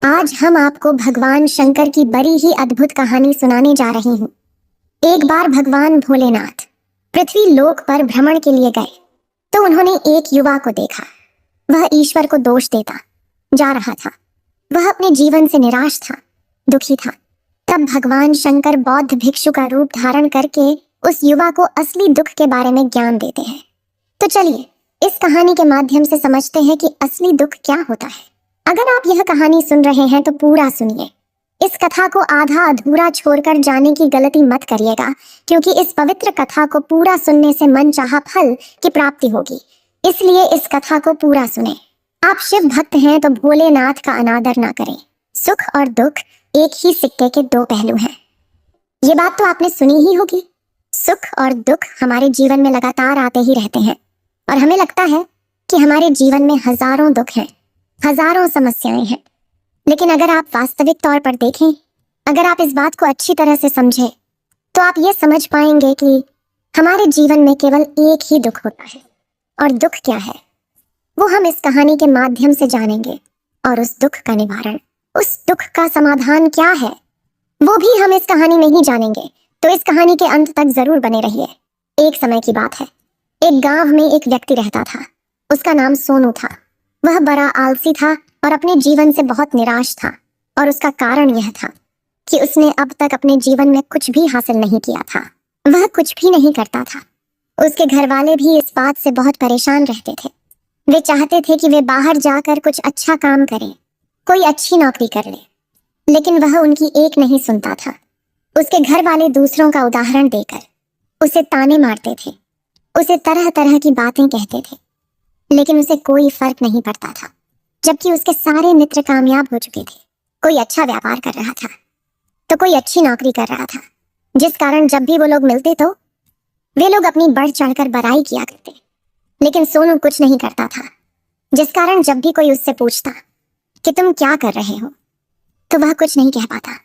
आज हम आपको भगवान शंकर की बड़ी ही अद्भुत कहानी सुनाने जा रहे हैं। एक बार भगवान भोलेनाथ पृथ्वी लोक पर भ्रमण के लिए गए तो उन्होंने एक युवा को देखा। वह ईश्वर को दोष देता जा रहा था। वह अपने जीवन से निराश था, दुखी था। तब भगवान शंकर बौद्ध भिक्षु का रूप धारण करके उस युवा को असली दुख के बारे में ज्ञान देते हैं। तो चलिए इस कहानी के माध्यम से समझते हैं कि असली दुख क्या होता है। अगर आप यह कहानी सुन रहे हैं तो पूरा सुनिए। इस कथा को आधा अधूरा छोड़कर जाने की गलती मत करिएगा, क्योंकि इस पवित्र कथा को पूरा सुनने से मनचाहा फल की प्राप्ति होगी। इसलिए इस कथा को पूरा सुने। आप शिव भक्त हैं तो भोलेनाथ का अनादर ना करें। सुख और दुख एक ही सिक्के के दो पहलू हैं। ये बात तो आपने सुनी ही होगी। सुख और दुख हमारे जीवन में लगातार आते ही रहते हैं और हमें लगता है कि हमारे जीवन में हजारों दुख हैं, हजारों समस्याएं हैं। लेकिन अगर आप वास्तविक तौर पर देखें, अगर आप इस बात को अच्छी तरह से समझें, तो आप ये समझ पाएंगे कि हमारे जीवन में केवल एक ही दुख होता है। और दुख क्या है वो हम इस कहानी के माध्यम से जानेंगे। और उस दुख का निवारण, उस दुख का समाधान क्या है, वो भी हम इस कहानी में ही जानेंगे। तो इस कहानी के अंत तक जरूर बने रहिए। एक समय की बात है, एक गांव में एक व्यक्ति रहता था। उसका नाम सोनू था। वह बड़ा आलसी था और अपने जीवन से बहुत निराश था। और उसका कारण यह था कि उसने अब तक अपने जीवन में कुछ भी हासिल नहीं किया था। वह कुछ भी नहीं करता था। उसके घर वाले भी इस बात से बहुत परेशान रहते थे। वे चाहते थे कि वे बाहर जाकर कुछ अच्छा काम करें, कोई अच्छी नौकरी कर ले, लेकिन वह उनकी एक नहीं सुनता था। उसके घर वाले दूसरों का उदाहरण देकर उसे ताने मारते थे, उसे तरह तरह की बातें कहते थे, लेकिन उसे कोई फर्क नहीं पड़ता था। जबकि उसके सारे मित्र कामयाब हो चुके थे। कोई अच्छा व्यापार कर रहा था तो कोई अच्छी नौकरी कर रहा था, जिस कारण जब भी वो लोग मिलते तो वे लोग अपनी बढ़ चढ़कर बड़ाई किया करते। लेकिन सोनू कुछ नहीं करता था, जिस कारण जब भी कोई उससे पूछता कि तुम क्या कर रहे हो, तो वह कुछ नहीं कह पाता।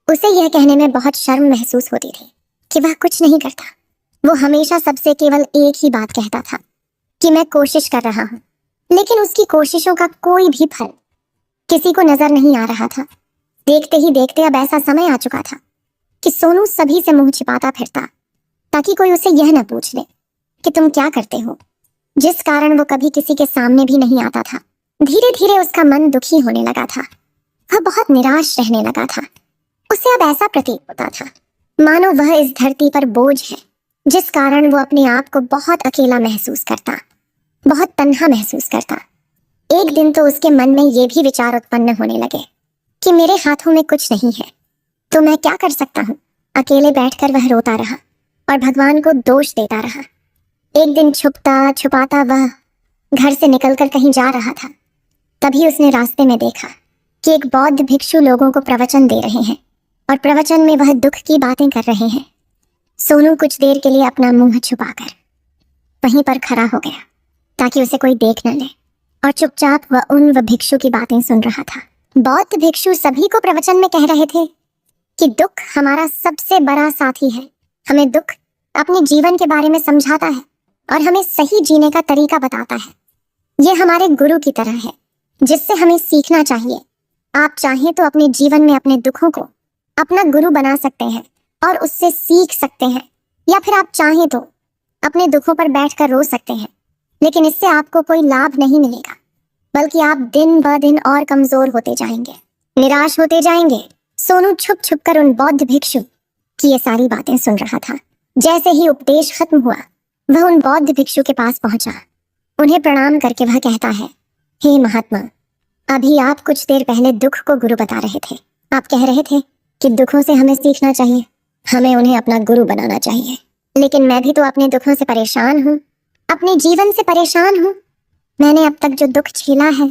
उसे यह कहने में बहुत शर्म महसूस होती थी कि वह कुछ नहीं करता। वो हमेशा सबसे केवल एक ही बात कहता था कि मैं कोशिश कर रहा हूं। लेकिन उसकी कोशिशों का कोई भी फल किसी को नजर नहीं आ रहा था। देखते ही देखते अब ऐसा समय आ चुका था कि सोनू सभी से मुंह छिपाता फिरता, ताकि कोई उसे यह न पूछ ले कि तुम क्या करते हो, जिस कारण वो कभी किसी के सामने भी नहीं आता था। धीरे धीरे उसका मन दुखी होने लगा था। वह बहुत निराश रहने लगा था। उसे अब ऐसा प्रतीत होता था मानो वह इस धरती पर बोझ है, जिस कारण वो अपने आप को बहुत अकेला महसूस करता, बहुत तन्हा महसूस करता। एक दिन तो उसके मन में ये भी विचार उत्पन्न होने लगे कि मेरे हाथों में कुछ नहीं है तो मैं क्या कर सकता हूँ। अकेले बैठकर वह रोता रहा और भगवान को दोष देता रहा। एक दिन छुपता छुपाता वह घर से निकलकर कहीं जा रहा था। तभी उसने रास्ते में देखा कि एक बौद्ध भिक्षु लोगों को प्रवचन दे रहे हैं और प्रवचन में वह दुख की बातें कर रहे हैं। सोनू कुछ देर के लिए अपना मुंह छुपाकर वहीं पर खड़ा हो गया ताकि उसे कोई देख न ले, और चुपचाप वह उन भिक्षु की बातें सुन रहा था। बौद्ध भिक्षु सभी को प्रवचन में कह रहे थे कि दुख हमारा सबसे बड़ा साथी है। हमें दुख अपने जीवन के बारे में समझाता है और हमें सही जीने का तरीका बताता है। यह हमारे गुरु की तरह है, जिससे हमें सीखना चाहिए। आप चाहें तो अपने जीवन में अपने दुखों को अपना गुरु बना सकते हैं और उससे सीख सकते हैं, या फिर आप चाहें तो अपने दुखों पर बैठकर रो सकते हैं। लेकिन इससे आपको कोई लाभ नहीं मिलेगा, बल्कि आप दिन ब दिन और कमजोर होते जाएंगे, निराश होते जाएंगे। सोनू छुप छुप कर उन बौद्ध भिक्षु की ये सारी बातें सुन रहा था। जैसे ही उपदेश खत्म हुआ, वह उन बौद्ध भिक्षु के पास पहुंचा। उन्हें प्रणाम करके वह कहता है, हे महात्मा, अभी आप कुछ देर पहले दुख को गुरु बता रहे थे। आप कह रहे थे कि दुखों से हमें सीखना चाहिए, हमें उन्हें अपना गुरु बनाना चाहिए। लेकिन मैं भी तो अपने दुखों से परेशान हूँ, अपने जीवन से परेशान हूँ। मैंने अब तक जो दुख झेला है,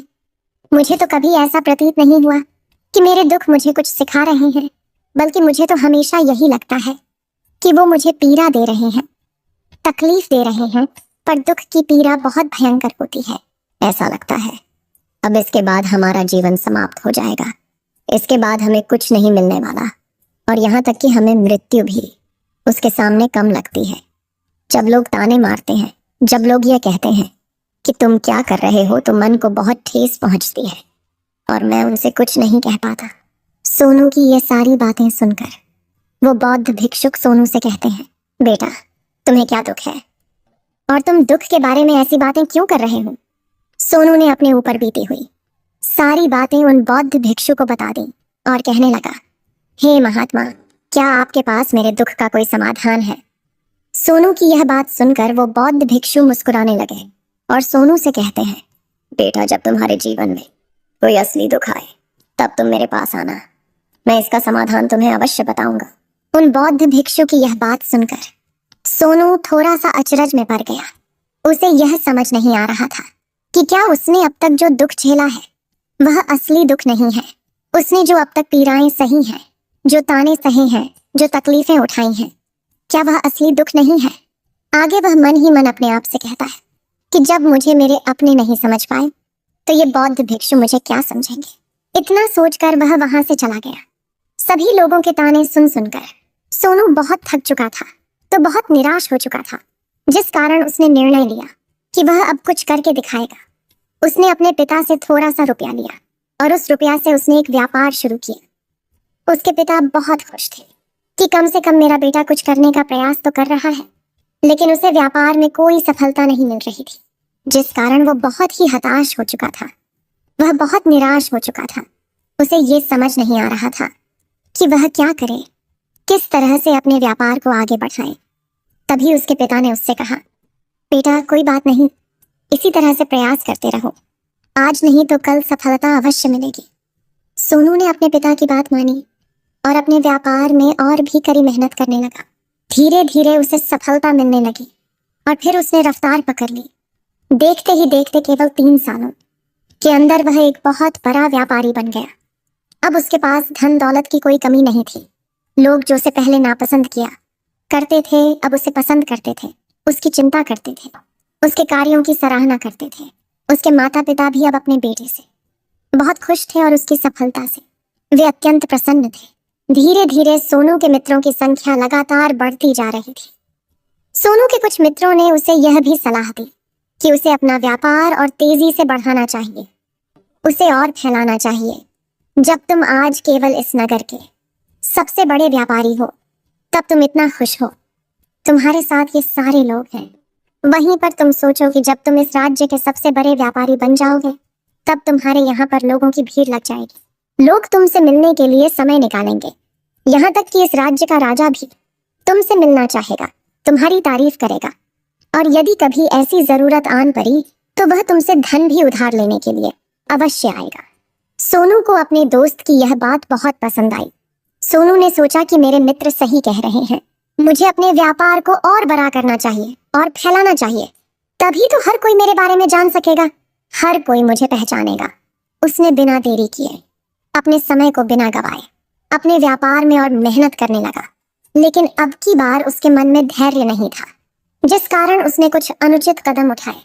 मुझे तो कभी ऐसा प्रतीत नहीं हुआ कि मेरे दुख मुझे कुछ सिखा रहे हैं, बल्कि मुझे तो हमेशा यही लगता है कि वो मुझे पीड़ा दे रहे हैं, तकलीफ दे रहे हैं। पर दुख की पीड़ा बहुत भयंकर होती है। ऐसा लगता है अब इसके बाद हमारा जीवन समाप्त हो जाएगा, इसके बाद हमें कुछ नहीं मिलने वाला, और यहाँ तक कि हमें मृत्यु भी उसके सामने कम लगती है। जब लोग ताने मारते हैं, जब लोग ये कहते हैं कि तुम क्या कर रहे हो, तो मन को बहुत ठेस पहुंचती है। और मैं उनसे कुछ नहीं कह पाता। सोनू की ये सारी बातें सुनकर वो बौद्ध भिक्षुक सोनू से कहते हैं, बेटा तुम्हें क्या दुख है और तुम दुख के बारे में ऐसी बातें क्यों कर रहे हो? सोनू ने अपने ऊपर बीती हुई सारी बातें उन बौद्ध भिक्षु को बता दी और कहने लगा, हे महात्मा, क्या आपके पास मेरे दुख का कोई समाधान है? सोनू की यह बात सुनकर वो बौद्ध भिक्षु मुस्कुराने लगे और सोनू से कहते हैं, बेटा जब तुम्हारे जीवन में कोई असली दुख आए तब तुम मेरे पास आना, मैं इसका समाधान तुम्हें अवश्य बताऊंगा। उन बौद्ध भिक्षु की यह बात सुनकर सोनू थोड़ा सा अचरज में पड़ गया। उसे यह समझ नहीं आ रहा था कि क्या उसने अब तक जो दुख झेला है वह असली दुख नहीं है। उसने जो अब तक पीड़ाएं सही हैं, जो ताने सहे हैं, जो तकलीफें उठाई हैं, क्या वह असली दुख नहीं है? आगे वह मन ही मन अपने आप से कहता है कि जब मुझे मेरे अपने नहीं समझ पाए तो ये बौद्ध भिक्षु मुझे क्या समझेंगे। इतना सोचकर वह वहां से चला गया। सभी लोगों के ताने सुन सुनकर सोनू बहुत थक चुका था, तो बहुत निराश हो चुका था, जिस कारण उसने निर्णय लिया कि वह अब कुछ करके दिखाएगा। उसने अपने पिता से थोड़ा सा रुपया लिया और उस रुपया से उसने एक व्यापार शुरू किया। उसके पिता बहुत खुश थे कि कम से कम मेरा बेटा कुछ करने का प्रयास तो कर रहा है, लेकिन उसे व्यापार में कोई सफलता नहीं मिल रही थी, जिस कारण वो बहुत ही हताश हो चुका था। वह बहुत निराश हो चुका था। उसे ये समझ नहीं आ रहा था कि वह क्या करे, किस तरह से अपने व्यापार को आगे बढ़ाए। तभी उसके पिता ने उससे कहा, बेटा कोई बात नहीं, इसी तरह से प्रयास करते रहो, आज नहीं तो कल सफलता अवश्य मिलेगी। सोनू ने अपने पिता की बात मानी और अपने व्यापार में और भी कड़ी मेहनत करने लगा। धीरे धीरे उसे सफलता मिलने लगी और फिर उसने रफ्तार पकड़ ली। देखते ही देखते केवल 3 सालों के अंदर वह एक बहुत बड़ा व्यापारी बन गया। अब उसके पास धन दौलत की कोई कमी नहीं थी। लोग जो उसे पहले नापसंद किया करते थे अब उसे पसंद करते थे, उसकी चिंता करते थे, उसके कार्यों की सराहना करते थे। उसके माता पिता भी अब अपने बेटे से बहुत खुश थे और उसकी सफलता से वे अत्यंत प्रसन्न थे। धीरे धीरे सोनू के मित्रों की संख्या लगातार बढ़ती जा रही थी। सोनू के कुछ मित्रों ने उसे यह भी सलाह दी कि उसे अपना व्यापार और तेजी से बढ़ाना चाहिए, उसे और फैलाना चाहिए। जब तुम आज केवल इस नगर के सबसे बड़े व्यापारी हो तब तुम इतना खुश हो, तुम्हारे साथ ये सारे लोग हैं। वहीं पर तुम सोचो कि जब तुम इस राज्य के सबसे बड़े व्यापारी बन जाओगे तब तुम्हारे यहाँ पर लोगों की भीड़ लग जाएगी। लोग तुमसे मिलने के लिए समय निकालेंगे। यहाँ तक कि इस राज्य का राजा भी तुमसे मिलना चाहेगा, तुम्हारी तारीफ करेगा, और यदि कभी ऐसी जरूरत आन पड़ी तो वह तुमसे धन भी उधार लेने के लिए अवश्य आएगा। सोनू को अपने दोस्त की यह बात बहुत पसंद आई। सोनू ने सोचा कि मेरे मित्र सही कह रहे हैं, मुझे अपने व्यापार को और बड़ा करना चाहिए और फैलाना चाहिए, तभी तो हर कोई मेरे बारे में जान सकेगा, हर कोई मुझे पहचानेगा। उसने बिना देरी किए अपने समय को बिना गवाए अपने व्यापार में और मेहनत करने लगा। लेकिन अब की बार उसके मन में धैर्य नहीं था, जिस कारण उसने कुछ अनुचित कदम उठाए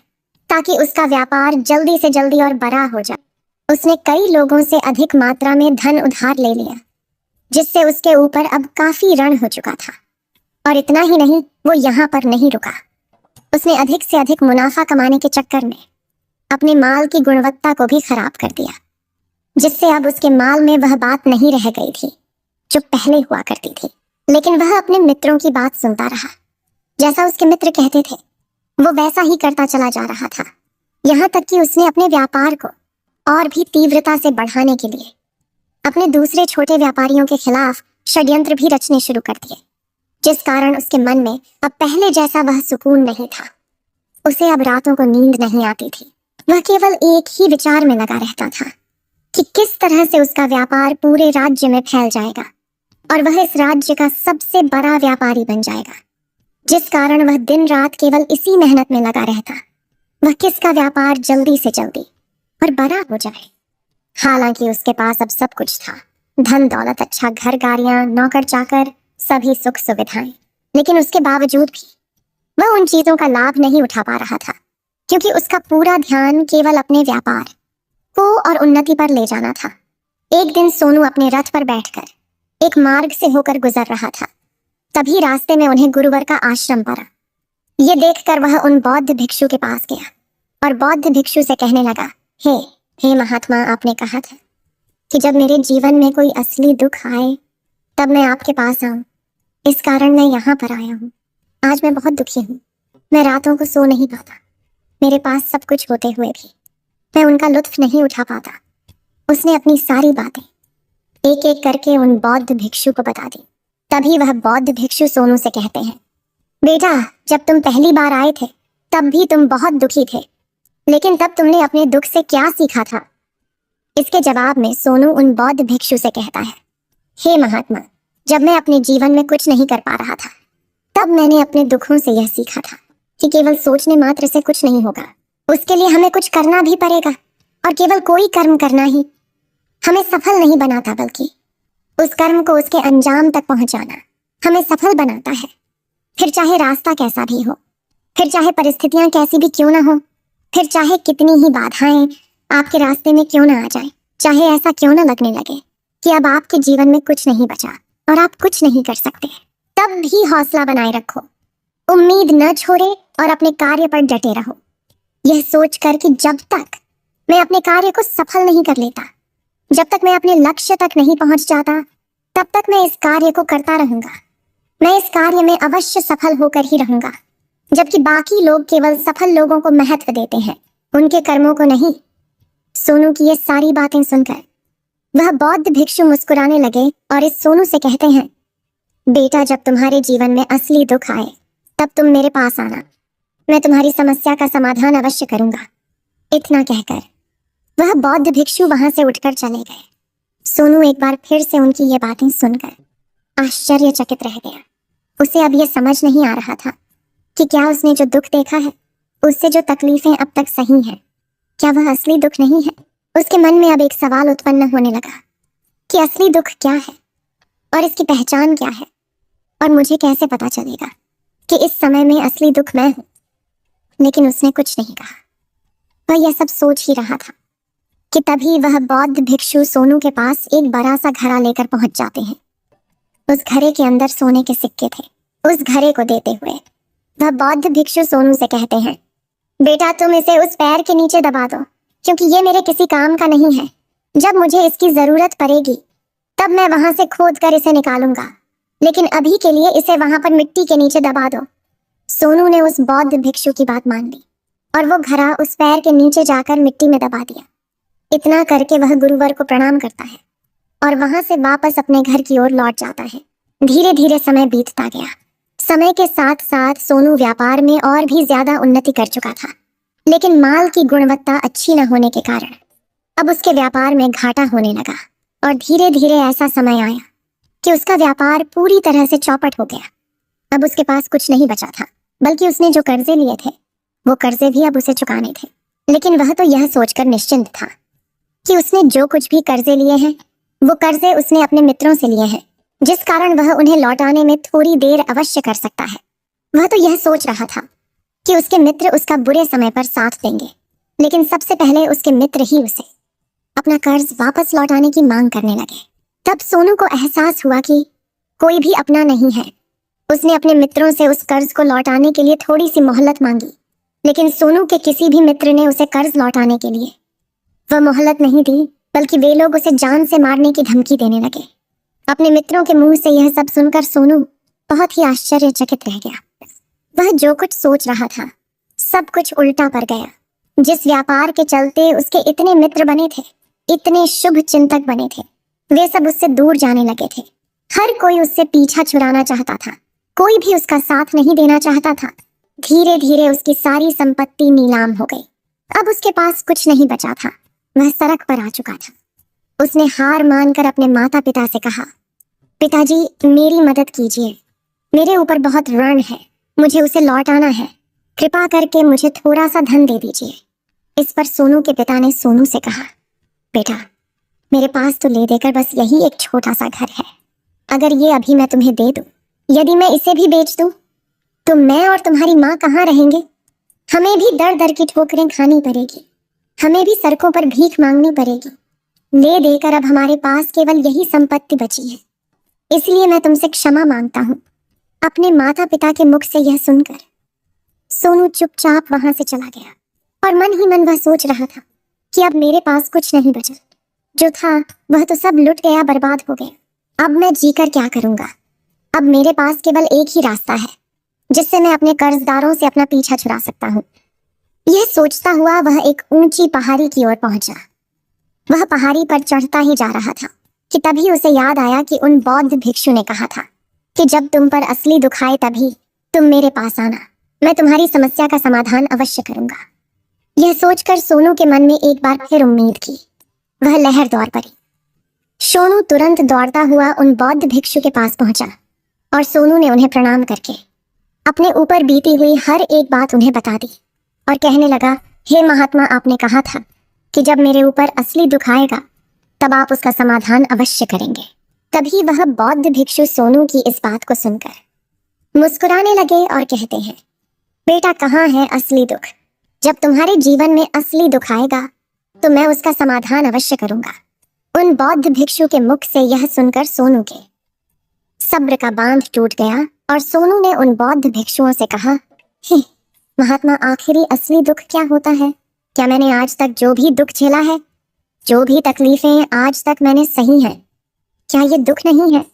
ताकि उसका व्यापार जल्दी से जल्दी और बड़ा हो जाए। उसने कई लोगों से अधिक मात्रा में धन उधार ले लिया, जिससे उसके ऊपर अब काफी ऋण हो चुका था। और इतना ही नहीं, वो यहाँ पर नहीं रुका। उसने अधिक से अधिक मुनाफा कमाने के चक्कर में अपने माल की गुणवत्ता को भी खराब कर दिया, जिससे अब उसके माल में वह बात नहीं रह गई थी जो पहले हुआ करती थी। लेकिन वह अपने मित्रों की बात सुनता रहा। जैसा उसके मित्र कहते थे वो वैसा ही करता चला जा रहा था। यहाँ तक कि उसने अपने व्यापार को और भी तीव्रता से बढ़ाने के लिए अपने दूसरे छोटे व्यापारियों के खिलाफ षड्यंत्र भी रचने शुरू कर दिए, जिस कारण उसके मन में अब पहले जैसा वह सुकून नहीं था। उसे अब रातों को नींद नहीं आती थी। वह केवल एक ही विचार में लगा रहता था कि किस तरह से उसका व्यापार पूरे राज्य में फैल जाएगा और वह इस राज्य का सबसे बड़ा व्यापारी बन जाएगा, जिस कारण वह दिन रात केवल इसी मेहनत में लगा रहता, वह किसका व्यापार जल्दी से जल्दी और बड़ा हो जाए। हालांकि उसके पास अब सब कुछ था, धन दौलत, अच्छा घर, गाड़ियां, नौकर चाकर, सभी सुख सुविधाएं, लेकिन उसके बावजूद भी वह उन चीजों का लाभ नहीं उठा पा रहा था, क्योंकि उसका पूरा ध्यान केवल अपने व्यापार को और उन्नति पर ले जाना था। एक दिन सोनू अपने रथ पर बैठकर एक मार्ग से होकर गुजर रहा था। तभी रास्ते में उन्हें गुरुवर का आश्रम पड़ा। ये देखकर वह उन बौद्ध भिक्षु के पास गया और बौद्ध भिक्षु से कहने लगा, हे महात्मा, आपने कहा था कि जब मेरे जीवन में कोई असली दुख आए तब मैं आपके पास आऊं। इस कारण मैं यहाँ पर आया हूँ। आज मैं बहुत दुखी हूँ। मैं रातों को सो नहीं पाता। मेरे पास सब कुछ होते हुए भी मैं उनका लुत्फ नहीं उठा पाता। उसने अपनी सारी बातें एक एक करके उन बौद्ध भिक्षु को बता दी। तभी वह बौद्ध भिक्षु सोनू से कहते हैं, बेटा, जब तुम पहली बार आए थे तब भी तुम बहुत दुखी थे, लेकिन तब तुमने अपने दुख से क्या सीखा था? इसके जवाब में सोनू उन बौद्ध भिक्षु से कहता है, हे महात्मा, जब मैं अपने जीवन में कुछ नहीं कर पा रहा था तब मैंने अपने दुखों से यह सीखा था कि केवल सोचने मात्र से कुछ नहीं होगा। उसके लिए हमें कुछ करना भी पड़ेगा, और केवल कोई कर्म करना ही हमें सफल नहीं बनाता, बल्कि उस कर्म को उसके अंजाम तक पहुंचाना हमें सफल बनाता है। फिर चाहे रास्ता कैसा भी हो, फिर चाहे परिस्थितियां कैसी भी क्यों ना हो, फिर चाहे कितनी ही बाधाएं आपके रास्ते में क्यों ना आ जाए, चाहे ऐसा क्यों ना लगने लगे कि अब आपके जीवन में कुछ नहीं बचा और आप कुछ नहीं कर सकते, तब भी हौसला बनाए रखो, उम्मीद न छोड़े और अपने कार्य पर डटे रहो। यह सोचकर कि जब तक मैं अपने कार्य को सफल नहीं कर लेता, जब तक मैं अपने लक्ष्य तक नहीं पहुंच जाता, तब तक मैं इस कार्य को करता रहूंगा। मैं इस कार्य में अवश्य सफल होकर ही रहूंगा, जबकि बाकी लोग केवल सफल लोगों को महत्व देते हैं, उनके कर्मों को नहीं। सोनू की ये सारी बातें सुनकर वह बौद्ध भिक्षु मुस्कुराने लगे और इस सोनू से कहते हैं, बेटा, जब तुम्हारे जीवन में असली दुख आए तब तुम मेरे पास आना, मैं तुम्हारी समस्या का समाधान अवश्य करूंगा। इतना कहकर वह बौद्ध भिक्षु वहां से उठकर चले गए। सोनू एक बार फिर से उनकी ये बातें सुनकर आश्चर्यचकित रह गया। उसे अब यह समझ नहीं आ रहा था कि क्या उसने जो दुख देखा है, उससे जो तकलीफें अब तक सही हैं, क्या वह असली दुख नहीं है? उसके मन में अब एक सवाल उत्पन्न होने लगा कि असली दुख क्या है और इसकी पहचान क्या है, और मुझे कैसे पता चलेगा कि इस समय में असली दुख मैं हूं। लेकिन उसने कुछ नहीं कहा। वह यह सब सोच ही रहा था कि तभी वह बौद्ध भिक्षु सोनू के पास एक बड़ा सा घड़ा लेकर पहुंच जाते हैं। उस घड़े के अंदर सोने के सिक्के थे। उस घड़े को देते हुए वह बौद्ध भिक्षु सोनू से कहते हैं, बेटा, तुम इसे उस पैर के नीचे दबा दो, क्योंकि ये मेरे किसी काम का नहीं है। जब मुझे इसकी जरूरत पड़ेगी तब मैं वहां से खोद कर इसे निकालूंगा, लेकिन अभी के लिए इसे वहां पर मिट्टी के नीचे दबा दो। सोनू ने उस बौद्ध भिक्षु की बात मान ली और वो घड़ा उस पैर के नीचे जाकर मिट्टी में दबा दिया। इतना करके वह गुरुवर को प्रणाम करता है और वहां से वापस अपने घर की ओर लौट जाता है। धीरे धीरे समय बीतता गया। समय के साथ साथ सोनू व्यापार में और भी ज्यादा उन्नति कर चुका था, लेकिन माल की गुणवत्ता अच्छी न होने के कारण अब उसके व्यापार में घाटा होने लगा और धीरे धीरे ऐसा समय आया कि उसका व्यापार पूरी तरह से चौपट हो गया। अब उसके पास कुछ नहीं बचा था, बल्कि उसने जो कर्जे लिए थे वो कर्जे भी अब उसे चुकाने थे। लेकिन वह तो यह सोचकर निश्चिंत था कि उसने जो कुछ भी कर्जे लिए हैं वो कर्जे उसने अपने मित्रों से लिए हैं, जिस कारण वह उन्हें लौटाने में थोड़ी देर अवश्य कर सकता है। वह तो यह सोच रहा था कि उसके मित्र उसका बुरे समय पर साथ देंगे, लेकिन सबसे पहले उसके मित्र ही उसे अपना कर्ज वापस लौटाने की मांग करने लगे। तब सोनू को एहसास हुआ कि कोई भी अपना नहीं है। उसने अपने मित्रों से उस कर्ज को लौटाने के लिए थोड़ी सी मोहलत मांगी, लेकिन सोनू के किसी भी मित्र ने उसे कर्ज लौटाने के लिए वह मोहलत नहीं दी, बल्कि वे लोग उसे जान से मारने की धमकी देने लगे। अपने मित्रों के मुंह से यह सब सुनकर सोनू बहुत ही आश्चर्यचकित रह गया। वह जो कुछ सोच रहा था सब कुछ उल्टा पड़ गया। जिस व्यापार के चलते उसके इतने मित्र बने थे, इतने शुभ चिंतक बने थे, वे सब उससे दूर जाने लगे थे। हर कोई उससे पीछा छुड़ाना चाहता था, कोई भी उसका साथ नहीं देना चाहता था। धीरे धीरे उसकी सारी संपत्ति नीलाम हो गई। अब उसके पास कुछ नहीं बचा था। वह सड़क पर आ चुका था। उसने हार मानकर अपने माता पिता से कहा, पिताजी, मेरी मदद कीजिए, मेरे ऊपर बहुत ऋण है, मुझे उसे लौटाना है, कृपा करके मुझे थोड़ा सा धन दे दीजिए। इस पर सोनू के पिता ने सोनू से कहा, बेटा, मेरे पास तो ले देकर बस यही एक छोटा सा घर है। अगर ये अभी मैं तुम्हें दे दूं, यदि मैं इसे भी बेच दूं, तो मैं और तुम्हारी माँ कहाँ रहेंगे? हमें भी दर दर की ठोकरें खानी पड़ेगी, हमें भी सड़कों पर भीख मांगनी पड़ेगी। ले देकर अब हमारे पास केवल यही संपत्ति बची है, इसलिए मैं तुमसे क्षमा मांगता हूँ। अपने माता पिता के मुख से यह सुनकर सोनू चुपचाप वहां से चला गया और मन ही मन वह सोच रहा था कि अब मेरे पास कुछ नहीं बचा, जो था वह तो सब लुट गया, बर्बाद हो गया। अब मैं जीकर क्या करूंगा? अब मेरे पास केवल एक ही रास्ता है जिससे मैं अपने कर्जदारों से अपना पीछा छुड़ा सकता हूँ। यह सोचता हुआ वह एक ऊंची पहाड़ी की ओर पहुंचा। वह पहाड़ी पर चढ़ता ही जा रहा था कि तभी उसे याद आया कि उन बौद्ध भिक्षु ने कहा था कि जब तुम पर असली दुख आए तभी तुम मेरे पास आना, मैं तुम्हारी समस्या का समाधान अवश्य करूंगा। यह सोचकर सोनू के मन में एक बार फिर उम्मीद की। वह लहर दौड़ पड़ी। सोनू तुरंत दौड़ता हुआ उन बौद्ध भिक्षु के पास पहुंचा और सोनू ने उन्हें प्रणाम करके अपने ऊपर बीती हुई हर एक बात उन्हें बता दी और कहने लगा, हे महात्मा, आपने कहा था कि जब मेरे ऊपर असली दुख आएगा तब आप उसका समाधान अवश्य करेंगे। तभी वह बौद्ध भिक्षु सोनू की इस बात को सुनकर मुस्कुराने लगे और कहते हैं, बेटा, कहाँ है असली दुख? जब तुम्हारे जीवन में असली दुख आएगा तो मैं उसका समाधान अवश्य करूंगा। उन बौद्ध भिक्षु के मुख से यह सुनकर सोनू के सब्र का बांध टूट गया और सोनू ने उन बौद्ध भिक्षुओं से कहा, हे महात्मा, आखिरी असली दुख क्या होता है? क्या मैंने आज तक जो भी दुख झेला है, जो भी तकलीफें आज तक मैंने सही हैं, क्या ये दुख नहीं है?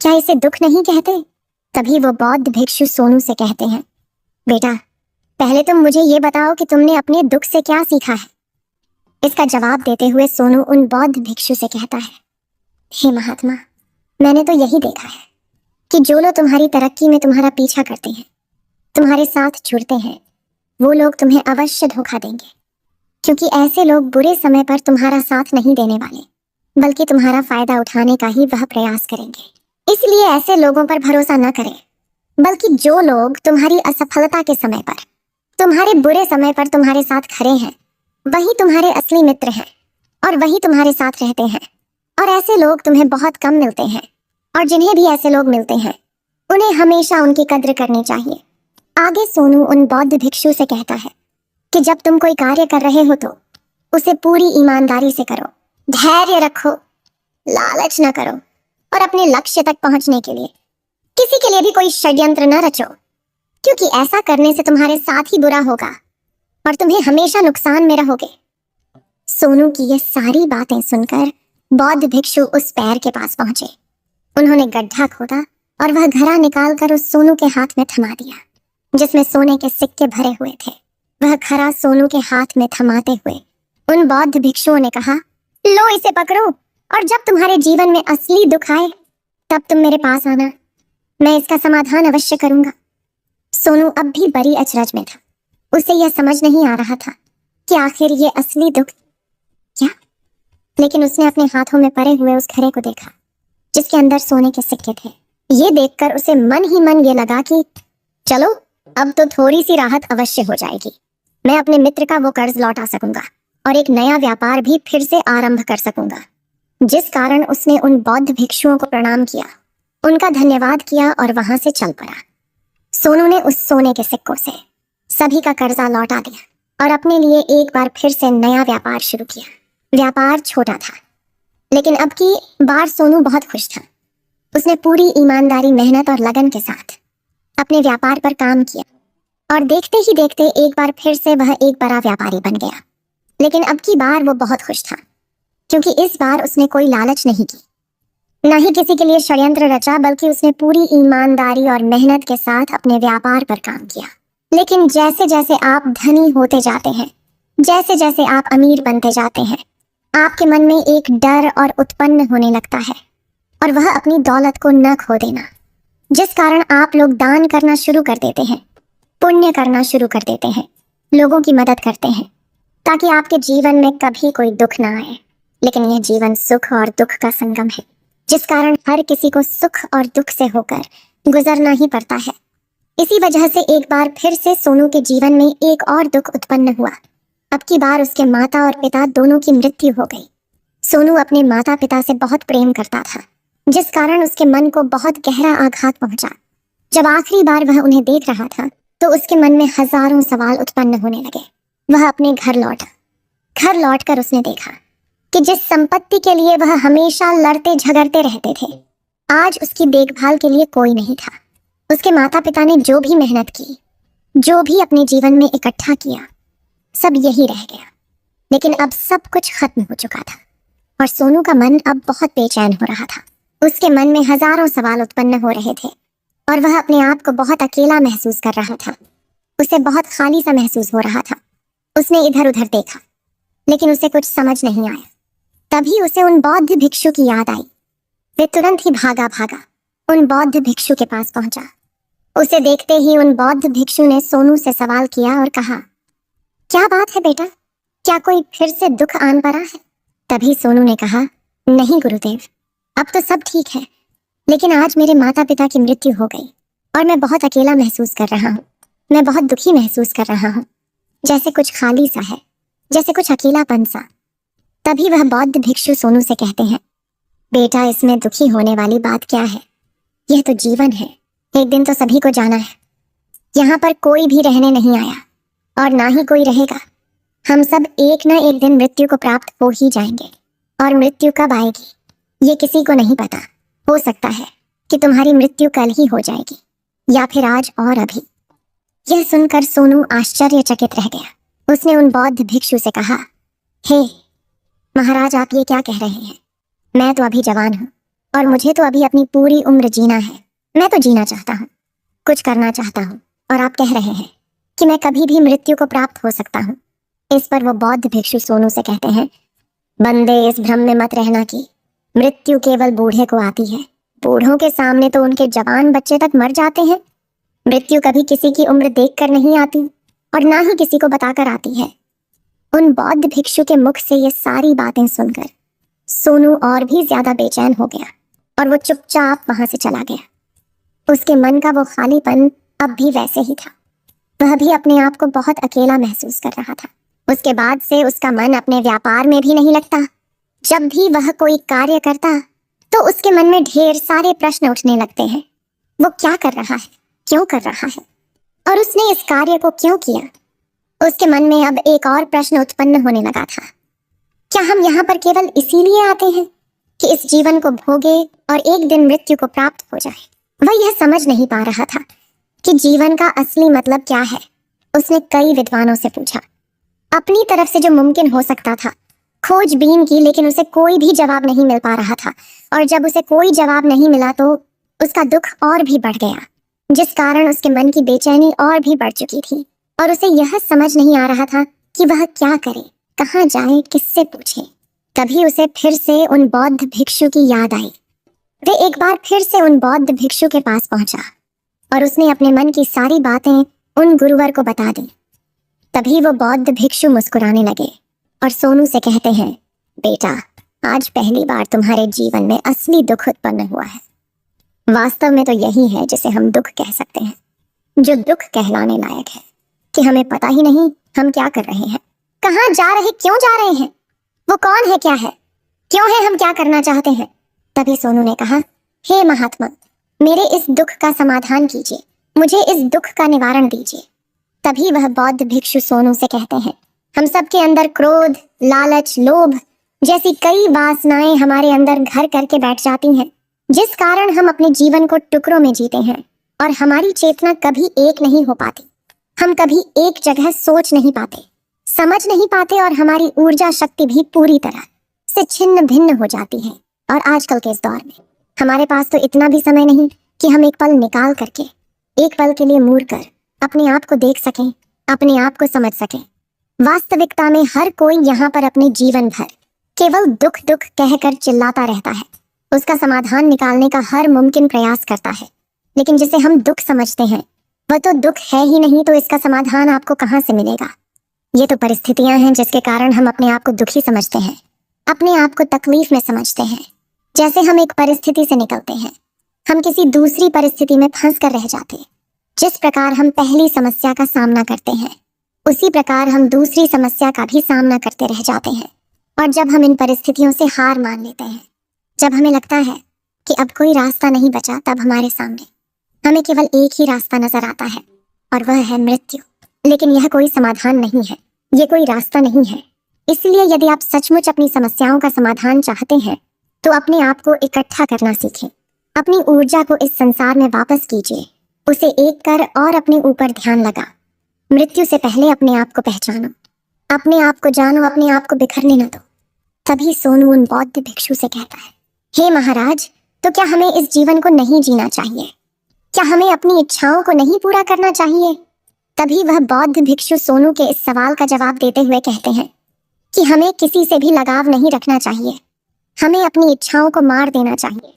क्या इसे दुख नहीं कहते? तभी वो बौद्ध भिक्षु सोनू से कहते हैं, बेटा, पहले तुम मुझे ये बताओ कि तुमने अपने दुख से क्या सीखा है। इसका जवाब देते हुए सोनू उन बौद्ध भिक्षु से कहता है, हे महात्मा, मैंने तो यही देखा है कि जो लोग तुम्हारी तरक्की में तुम्हारा पीछा करते हैं, तुम्हारे साथ जुड़ते हैं, वो लोग तुम्हें अवश्य धोखा देंगे, क्योंकि ऐसे लोग बुरे समय पर तुम्हारा साथ नहीं देने वाले, बल्कि तुम्हारा फायदा उठाने का ही वह प्रयास करेंगे। इसलिए ऐसे लोगों पर भरोसा न करें, बल्कि जो लोग तुम्हारी असफलता के समय पर, तुम्हारे बुरे समय पर तुम्हारे साथ खड़े हैं, वही तुम्हारे असली मित्र हैं और वही तुम्हारे साथ रहते हैं। और ऐसे लोग तुम्हें बहुत कम मिलते हैं, और जिन्हें भी ऐसे लोग मिलते हैं उन्हें हमेशा उनकी कद्र करनी चाहिए। आगे सोनू उन बौद्ध भिक्षु से कहता है कि जब तुम कोई कार्य कर रहे हो तो उसे पूरी ईमानदारी से करो, धैर्य रखो, लालच न करो और अपने लक्ष्य तक पहुंचने के लिए किसी के लिए भी कोई षड्यंत्र न रचो, क्योंकि ऐसा करने से तुम्हारे साथ ही बुरा होगा और तुम्हें हमेशा नुकसान में रहोगे। सोनू की ये सारी बातें सुनकर बौद्ध भिक्षु उस पैर के पास पहुंचे। उन्होंने गड्ढा खोदा और वह घड़ा निकालकर उस सोनू के हाथ में थमा दिया, जिसमें सोने के सिक्के भरे हुए थे। वह घड़ा सोनू के हाथ में थमाते हुए उन बौद्ध भिक्षुओं ने कहा, लो इसे पकड़ो, और जब तुम्हारे जीवन में असली दुख आए तब तुम मेरे पास आना, मैं इसका समाधान अवश्य करूंगा। सोनू अब भी बड़ी अचरज में था। उसे यह समझ नहीं आ रहा था कि आखिर ये असली दुख क्या। लेकिन उसने अपने हाथों में पड़े हुए उस घड़े को देखा जिसके अंदर सोने के सिक्के थे। ये देखकर उसे मन ही मन ये लगा कि चलो, अब तो थोड़ी सी राहत अवश्य हो जाएगी। मैं अपने मित्र का वो कर्ज लौटा सकूंगा और एक नया व्यापार भी फिर से आरंभ कर सकूंगा। जिस कारण उसने उन बौद्ध भिक्षुओं को प्रणाम किया, उनका धन्यवाद किया और वहां से चल पड़ा। सोनू ने उस सोने के सिक्कों से सभी का कर्जा लौटा दिया और अपने लिए एक बार फिर से नया व्यापार शुरू किया। व्यापार छोटा था, लेकिन अब की बार सोनू बहुत खुश था। उसने पूरी ईमानदारी, मेहनत और लगन के साथ अपने व्यापार पर काम किया और देखते ही देखते एक बार फिर से वह एक बड़ा व्यापारी बन गया। लेकिन अब की बार वो बहुत खुश था, क्योंकि इस बार उसने कोई लालच नहीं की, न ही किसी के लिए षड्यंत्र रचा, बल्कि उसने पूरी ईमानदारी और मेहनत के साथ अपने व्यापार पर काम किया। लेकिन जैसे जैसे आप धनी होते जाते हैं, जैसे जैसे आप अमीर बनते जाते हैं, आपके मन में एक डर और उत्पन्न होने लगता है, और वह अपनी दौलत को न खो देना, जिस कारण आप लोग दान करना शुरू कर देते हैं, पुण्य करना शुरू कर देते हैं, लोगों की मदद करते हैं, ताकि आपके जीवन में कभी कोई दुख ना आए। लेकिन यह जीवन सुख और दुख का संगम है, जिस कारण हर किसी को सुख और दुख से होकर गुजरना ही पड़ता है। इसी वजह से एक बार फिर से सोनू के जीवन में एक और दुख उत्पन्न हुआ। अब की बार उसके माता और पिता दोनों की मृत्यु हो गई। सोनू अपने माता पिता से बहुत प्रेम करता था, जिस कारण उसके मन को बहुत गहरा आघात पहुंचा। जब आखिरी बार वह उन्हें देख रहा था तो उसके मन में हजारों सवाल उत्पन्न होने लगे। वह अपने घर लौटा। घर लौटकर उसने देखा कि जिस संपत्ति के लिए वह हमेशा लड़ते झगड़ते रहते थे, आज उसकी देखभाल के लिए कोई नहीं था। उसके माता पिता ने जो भी मेहनत की, जो भी अपने जीवन में इकट्ठा किया, सब यही रह गया। लेकिन अब सब कुछ खत्म हो चुका था। और सोनू का मन अब बहुत बेचैन हो रहा था। उसके मन में हजारों सवाल उत्पन्न हो रहे थे और वह अपने आप को बहुत अकेला महसूस कर रहा था। उसे बहुत खाली सा महसूस हो रहा था। उसने इधर उधर देखा, लेकिन उसे कुछ समझ नहीं आया। तभी उसे उन बौद्ध भिक्षु की याद आई। वे तुरंत ही भागा भागा उन बौद्ध भिक्षु के पास पहुंचा। उसे देखते ही उन बौद्ध भिक्षु ने सोनू से सवाल किया और कहा, क्या बात है बेटा, क्या कोई फिर से दुख आन पड़ा है? तभी सोनू ने कहा, नहीं गुरुदेव, अब तो सब ठीक है, लेकिन आज मेरे माता पिता की मृत्यु हो गई और मैं बहुत अकेला महसूस कर रहा हूँ। मैं बहुत दुखी महसूस कर रहा हूँ, जैसे कुछ खाली सा है, जैसे कुछ अकेलापन सा। तभी वह बौद्ध भिक्षु सोनू से कहते हैं, बेटा, इसमें दुखी होने वाली बात क्या है? यह तो जीवन है, एक दिन तो सभी को जाना है। यहाँ पर कोई भी रहने नहीं आया और ना ही कोई रहेगा। हम सब एक न एक दिन मृत्यु को प्राप्त हो ही जाएंगे, और मृत्यु कब आएगी ये किसी को नहीं पता। हो सकता है कि तुम्हारी मृत्यु कल ही हो जाएगी, या फिर आज और अभी। यह सुनकर सोनू आश्चर्यचकित रह गया। उसने उन बौद्ध भिक्षु से कहा, हे महाराज, आप ये क्या कह रहे हैं? मैं तो अभी जवान हूँ और मुझे तो अभी अपनी पूरी उम्र जीना है। मैं तो जीना चाहता हूँ, कुछ करना चाहता हूँ, और आप कह रहे हैं कि मैं कभी भी मृत्यु को प्राप्त हो सकता हूँ। इस पर वो बौद्ध भिक्षु सोनू से कहते हैं, बंदे, इस भ्रम में मत रहना कि मृत्यु केवल बूढ़े को आती है। बूढ़ों के सामने तो उनके जवान बच्चे तक मर जाते हैं। मृत्यु कभी किसी की उम्र देखकर नहीं आती और ना ही किसी को बताकर आती है। उन बौद्ध भिक्षु के मुख से ये सारी बातें सुनकर सोनू और भी ज्यादा बेचैन हो गया और वो चुपचाप वहां से चला गया। उसके मन का वो खालीपन अब भी वैसे ही था। वह भी अपने आप को बहुत अकेला महसूस कर रहा था। उसके बाद से उसका मन अपने व्यापार में भी नहीं लगता। जब भी वह कोई कार्य करता तो उसके मन में ढेर सारे प्रश्न उठने लगते हैं। वो क्या कर रहा है, क्यों कर रहा है, और उसने इस कार्य को क्यों किया? उसके मन में अब एक और प्रश्न उत्पन्न होने लगा था, क्या हम यहाँ पर केवल इसीलिए आते हैं कि इस जीवन को भोगे और एक दिन मृत्यु को प्राप्त हो जाए? वह यह समझ नहीं पा रहा था कि जीवन का असली मतलब क्या है। उसने कई विद्वानों से पूछा, अपनी तरफ से जो मुमकिन हो सकता था खोजबीन की, लेकिन उसे कोई भी जवाब नहीं मिल पा रहा था। और जब उसे कोई जवाब नहीं मिला तो उसका दुख और भी बढ़ गया, जिस कारण उसके मन की बेचैनी और भी बढ़ चुकी थी। और उसे यह समझ नहीं आ रहा था कि वह क्या करे, कहाँ जाए, किससे पूछे। तभी उसे फिर से उन बौद्ध भिक्षु की याद आई। वे एक बार फिर से उन बौद्ध भिक्षु के पास पहुंचा और उसने अपने मन की सारी बातें उन गुरुवर को बता दी। तभी वो बौद्ध भिक्षु मुस्कुराने लगे और सोनू से कहते हैं, बेटा, आज पहली बार तुम्हारे जीवन में असली दुख उत्पन्न हुआ है। वास्तव में तो यही है जिसे हम दुख कह सकते हैं, जो दुख कहलाने लायक है कि हमें पता ही नहीं हम क्या कर रहे हैं, कहाँ जा रहे, क्यों जा रहे हैं, वो कौन है, क्या है, क्यों है, हम क्या करना चाहते हैं। तभी सोनू ने कहा, हे महात्मा, मेरे इस दुख का समाधान कीजिए, मुझे इस दुख का निवारण दीजिए। तभी वह बौद्ध भिक्षु सोनू से कहते हैं, हम सबके अंदर क्रोध, लालच, लोभ जैसी कई वासनाएं हमारे अंदर घर करके बैठ जाती हैं, जिस कारण हम अपने जीवन को टुकड़ों में जीते हैं और हमारी चेतना कभी एक नहीं हो पाती। हम कभी एक जगह सोच नहीं पाते, समझ नहीं पाते, और हमारी ऊर्जा शक्ति भी पूरी तरह से छिन्न भिन्न हो जाती है। और आजकल के इस दौर में हमारे पास तो इतना भी समय नहीं कि हम एक पल निकाल करके, एक पल के लिए मुड़ कर अपने आप को देख सकें, अपने आप को समझ सकें। वास्तविकता में हर कोई यहाँ पर अपने जीवन भर केवल दुख दुख कहकर चिल्लाता रहता है। उसका समाधान निकालने का हर मुमकिन प्रयास करता है, लेकिन जिसे हम दुख समझते हैं वह तो दुख है ही नहीं, तो इसका समाधान आपको कहाँ से मिलेगा? ये तो परिस्थितियां हैं जिसके कारण हम अपने आप को दुखी समझते हैं, अपने आप को तकलीफ में समझते हैं। जैसे हम एक परिस्थिति से निकलते हैं, हम किसी दूसरी परिस्थिति में फंस कर रह जाते हैं। जिस प्रकार हम पहली समस्या का सामना करते हैं, उसी प्रकार हम दूसरी समस्या का भी सामना करते रह जाते हैं। और जब हम इन परिस्थितियों से हार मान लेते हैं, जब हमें लगता है कि अब कोई रास्ता नहीं बचा, तब हमारे सामने हमें केवल एक ही रास्ता नजर आता है, और वह है मृत्यु। लेकिन यह कोई समाधान नहीं है, ये कोई रास्ता नहीं है। इसलिए यदि आप सचमुच अपनी समस्याओं का समाधान चाहते हैं तो अपने आप को इकट्ठा करना सीखें। अपनी ऊर्जा को इस संसार में वापस कीजिए, उसे एक कर और अपने ऊपर ध्यान लगा। मृत्यु से पहले अपने आप को पहचानो, अपने आप को जानो, अपने आप को बिखरने न दो। तभी सोनू उन बौद्ध भिक्षु से कहता है, हे महाराज, तो क्या हमें इस जीवन को नहीं जीना चाहिए? क्या हमें अपनी इच्छाओं को नहीं पूरा करना चाहिए? तभी वह बौद्ध भिक्षु सोनू के इस सवाल का जवाब देते हुए कहते हैं कि हमें किसी से भी लगाव नहीं रखना चाहिए, हमें अपनी इच्छाओं को मार देना चाहिए,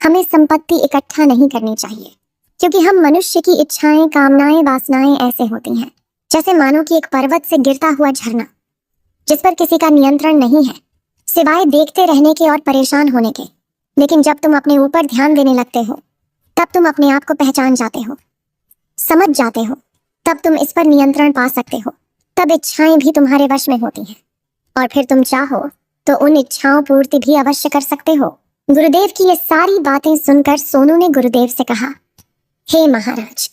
हमें संपत्ति इकट्ठा नहीं करनी चाहिए, क्योंकि हम मनुष्य की इच्छाएं, कामनाएं, वासनाएं ऐसे होती हैं जैसे मानो कि एक पर्वत से गिरता हुआ झरना, जिस पर किसी का नियंत्रण नहीं है सिवाय देखते रहने के और परेशान होने के। लेकिन जब तुम अपने ऊपर ध्यान देने लगते हो, तब तुम अपने आप को पहचान जाते हो, समझ जाते हो, तब तुम इस पर नियंत्रण पा सकते हो, तब इच्छाएं भी तुम्हारे वश में होती हैं और फिर तुम चाहो तो उन इच्छाओं पूर्ति भी अवश्य कर सकते हो। गुरुदेव की ये सारी बातें सुनकर सोनू ने गुरुदेव से कहा, हे महाराज,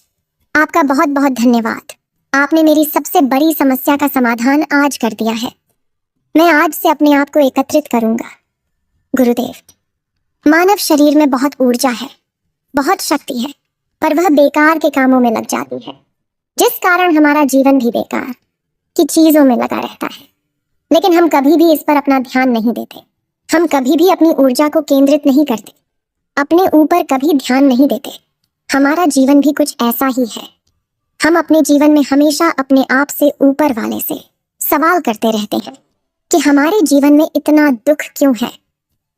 आपका बहुत बहुत धन्यवाद। आपने मेरी सबसे बड़ी समस्या का समाधान आज कर दिया है। मैं आज से अपने आप को एकत्रित करूंगा। गुरुदेव, मानव शरीर में बहुत ऊर्जा है, बहुत शक्ति है, पर वह बेकार के कामों में लग जाती है, जिस कारण हमारा जीवन भी बेकार की चीजों में लगा रहता है। लेकिन हम कभी भी इस पर अपना ध्यान नहीं देते, हम कभी भी अपनी ऊर्जा को केंद्रित नहीं करते, अपने ऊपर कभी ध्यान नहीं देते। हमारा जीवन भी कुछ ऐसा ही है। हम अपने जीवन में हमेशा अपने आप से ऊपर वाले से सवाल करते रहते हैं कि हमारे जीवन में इतना दुख क्यों है।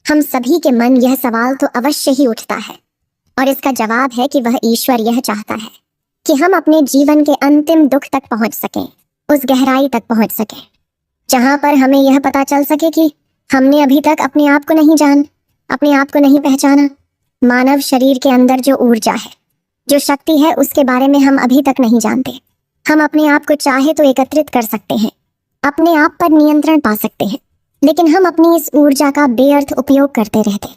हम सभी के मन यह सवाल तो अवश्य ही उठता है और इसका जवाब है कि वह ईश्वर यह चाहता है कि हम अपने जीवन के अंतिम दुख तक पहुंच सकें, उस गहराई तक पहुंच सकें जहां पर हमें यह पता चल सके कि हमने अभी तक अपने आप को नहीं जान, अपने आप को नहीं पहचाना। मानव शरीर के अंदर जो ऊर्जा है, जो शक्ति है, उसके बारे में हम अभी तक नहीं जानते। हम अपने आप को चाहे तो एकत्रित कर सकते हैं, अपने आप पर नियंत्रण पा सकते हैं, लेकिन हम अपनी इस ऊर्जा का बेअर्थ उपयोग करते रहते,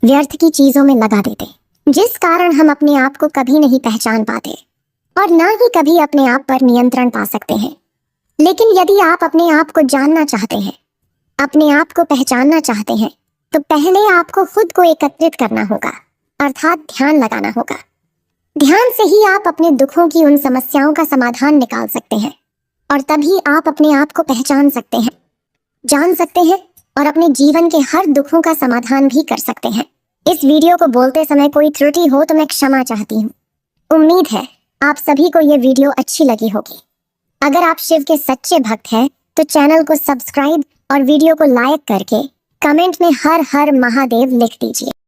व्यर्थ की चीजों में लगा देते, जिस कारण हम अपने आप को कभी नहीं पहचान पाते और ना ही कभी अपने आप पर नियंत्रण पा सकते हैं। लेकिन यदि आप अपने आप को जानना चाहते हैं, अपने आप को पहचानना चाहते हैं, तो पहले आपको खुद को एकत्रित करना होगा, अर्थात ध्यान लगाना होगा। ध्यान से ही आप अपने दुखों की उन समस्याओं का समाधान निकाल सकते हैं और तभी आप अपने आप को पहचान सकते हैं, जान सकते हैं और अपने जीवन के हर दुखों का समाधान भी कर सकते हैं। इस वीडियो को बोलते समय कोई त्रुटि हो तो मैं क्षमा चाहती हूँ। उम्मीद है आप सभी को ये वीडियो अच्छी लगी होगी। अगर आप शिव के सच्चे भक्त हैं तो चैनल को सब्सक्राइब और वीडियो को लाइक करके कमेंट में हर हर महादेव लिख दीजिए।